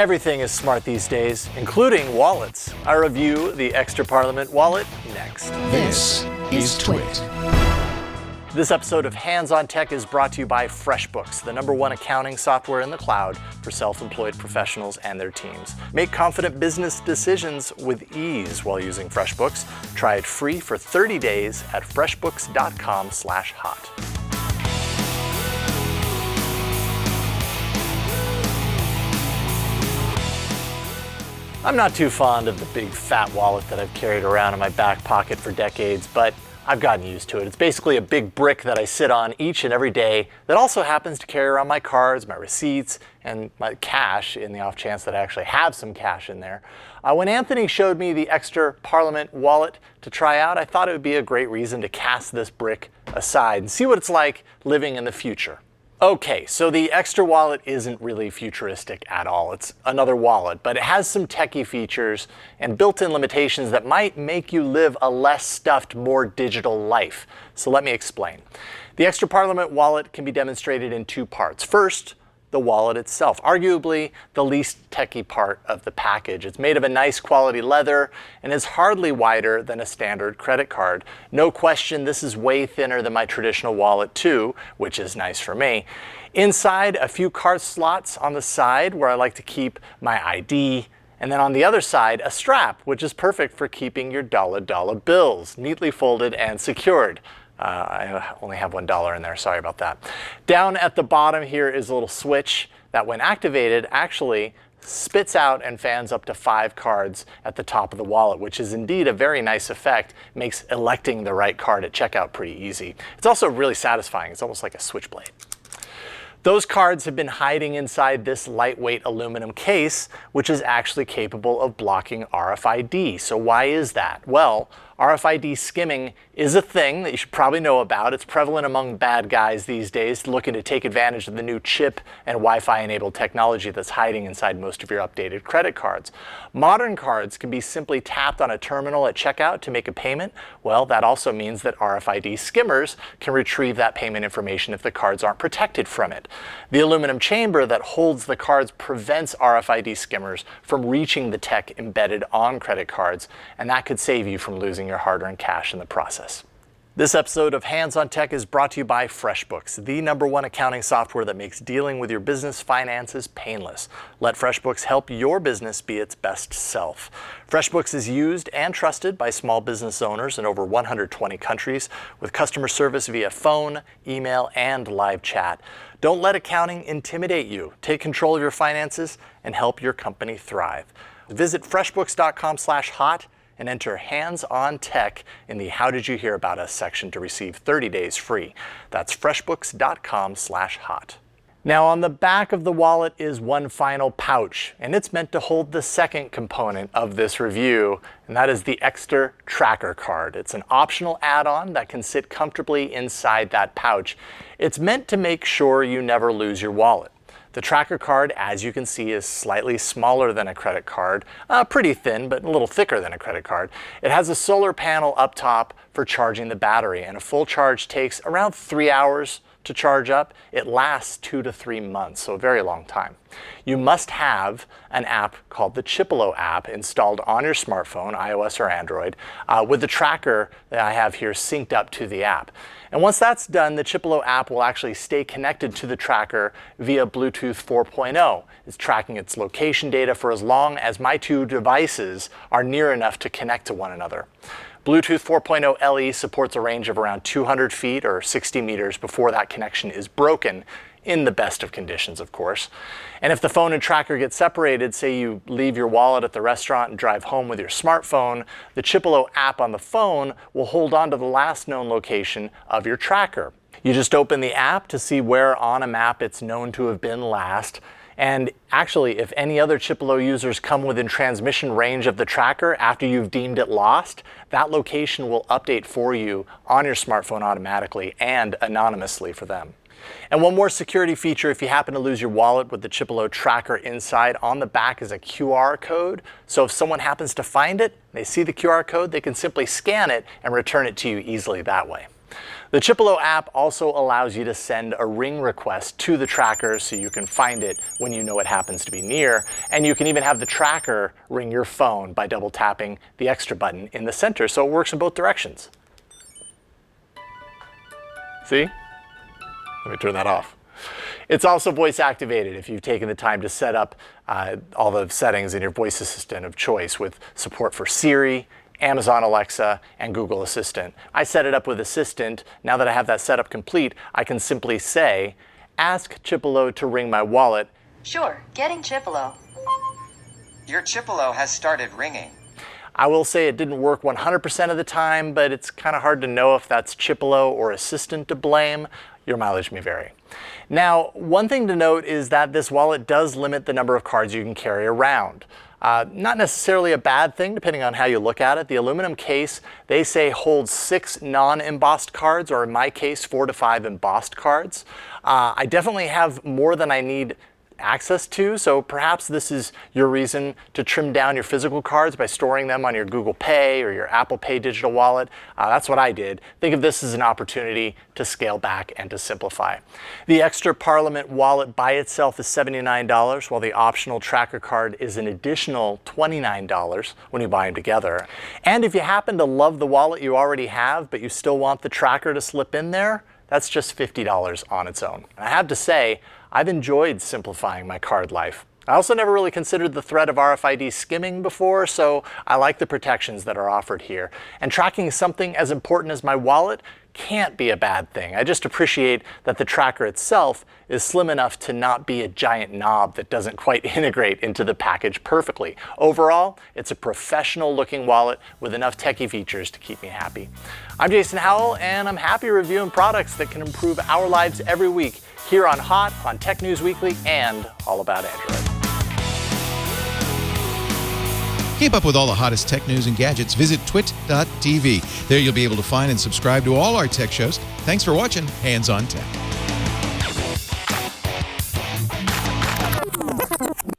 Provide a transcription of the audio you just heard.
Everything is smart these days, including wallets. I review the Ekster Parliament wallet next. This is Twit. This episode of Hands on Tech is brought to you by FreshBooks, the #1 accounting software in the cloud for self-employed professionals and their teams. Make confident business decisions with ease while using FreshBooks. Try it free for 30 days at freshbooks.com/hot. I'm not too fond of the big fat wallet that I've carried around in my back pocket for decades, but I've gotten used to it. It's basically a big brick that I sit on each and every day that also happens to carry around my cards, my receipts, and my cash in the off chance that I actually have some cash in there. When Anthony showed me the Ekster Parliament wallet to try out, I thought it would be a great reason to cast this brick aside and see what it's like living in the future. Okay, so the Ekster wallet isn't really futuristic at all. It's another wallet, but it has some techie features and built-in limitations that might make you live a less stuffed, more digital life. So let me explain. The Ekster Parliament wallet can be demonstrated in two parts. First, the wallet itself, arguably the least techie part of the package. It's made of a nice quality leather and is hardly wider than a standard credit card. No question, this is way thinner than my traditional wallet too, which is nice for me. Inside, a few card slots on the side where I like to keep my ID, and then on the other side, a strap, which is perfect for keeping your dollar bills, neatly folded and secured. I only have $1 in there, sorry about that. Down at the bottom here is a little switch that when activated actually spits out and fans up to 5 cards at the top of the wallet, which is indeed a very nice effect. Makes electing the right card at checkout pretty easy. It's also really satisfying. It's almost like a switchblade. Those cards have been hiding inside this lightweight aluminum case, which is actually capable of blocking RFID. So why is that? Well, RFID skimming is a thing that you should probably know about. It's prevalent among bad guys these days looking to take advantage of the new chip and Wi-Fi enabled technology that's hiding inside most of your updated credit cards. Modern cards can be simply tapped on a terminal at checkout to make a payment. Well, that also means that RFID skimmers can retrieve that payment information if the cards aren't protected from it. The aluminum chamber that holds the cards prevents RFID skimmers from reaching the tech embedded on credit cards, and that could save you from losing your hard-earned cash in the process. This episode of Hands on Tech is brought to you by FreshBooks, the #1 accounting software that makes dealing with your business finances painless. Let FreshBooks help your business be its best self. FreshBooks is used and trusted by small business owners in over 120 countries with customer service via phone, email, and live chat. Don't let accounting intimidate you. Take control of your finances and help your company thrive. Visit freshbooks.com/hot and enter Hands on Tech in the How Did You Hear About Us section to receive 30 days free. That's freshbooks.com/hot. Now on the back of the wallet is one final pouch, and it's meant to hold the second component of this review, and that is the Ekster Tracker card. It's an optional add-on that can sit comfortably inside that pouch. It's meant to make sure you never lose your wallet. The tracker card, as you can see, is slightly smaller than a credit card, pretty thin, but a little thicker than a credit card. It has a solar panel up top for charging the battery, and a full charge takes around 3 hours to charge up. It lasts 2 to 3 months, so a very long time. You must have an app called the Trackable app installed on your smartphone, iOS or Android, with the tracker that I have here synced up to the app. And once that's done, the Trackable app will actually stay connected to the tracker via Bluetooth 4.0. It's tracking its location data for as long as my two devices are near enough to connect to one another. Bluetooth 4.0 LE supports a range of around 200 feet or 60 meters before that connection is broken, in the best of conditions, of course. And if the phone and tracker get separated, say you leave your wallet at the restaurant and drive home with your smartphone, the Trackable app on the phone will hold on to the last known location of your tracker. You just open the app to see where on a map it's known to have been last. And actually, if any other Trackable users come within transmission range of the tracker after you've deemed it lost, that location will update for you on your smartphone automatically and anonymously for them. And one more security feature, if you happen to lose your wallet with the Trackable tracker inside, on the back is a QR code. So if someone happens to find it, they see the QR code, they can simply scan it and return it to you easily that way. The Chipolo app also allows you to send a ring request to the tracker so you can find it when you know it happens to be near. And you can even have the tracker ring your phone by double tapping the extra button in the center, so it works in both directions. See? Let me turn that off. It's also voice activated if you've taken the time to set up all the settings in your voice assistant of choice with support for Siri, Amazon Alexa, and Google Assistant. I set it up with Assistant. Now that I have that setup complete, I can simply say, ask Chipolo to ring my wallet. Sure, getting Chipolo. Your Chipolo has started ringing. I will say it didn't work 100% of the time, but it's kind of hard to know if that's Chipolo or Assistant to blame. Your mileage may vary. Now, one thing to note is that this wallet does limit the number of cards you can carry around. Not necessarily a bad thing, depending on how you look at it. The aluminum case, they say, holds 6 non-embossed cards, or in my case, 4 to 5 embossed cards. I definitely have more than I need access to, so perhaps this is your reason to trim down your physical cards by storing them on your Google Pay or your Apple Pay digital wallet. That's what I did. Think of this as an opportunity to scale back and to simplify. The Ekster Parliament wallet by itself is $79, while the optional tracker card is an additional $29 when you buy them together. And if you happen to love the wallet you already have, but you still want the tracker to slip in there, that's just $50 on its own. And I have to say, I've enjoyed simplifying my card life. I also never really considered the threat of RFID skimming before, so I like the protections that are offered here. And tracking something as important as my wallet can't be a bad thing. I just appreciate that the tracker itself is slim enough to not be a giant knob that doesn't quite integrate into the package perfectly. Overall, it's a professional looking wallet with enough techie features to keep me happy. I'm Jason Howell, and I'm happy reviewing products that can improve our lives every week here on Hot, on Tech News Weekly, and All About Android. Keep up with all the hottest tech news and gadgets. Visit twit.tv. There you'll be able to find and subscribe to all our tech shows. Thanks for watching Hands on Tech.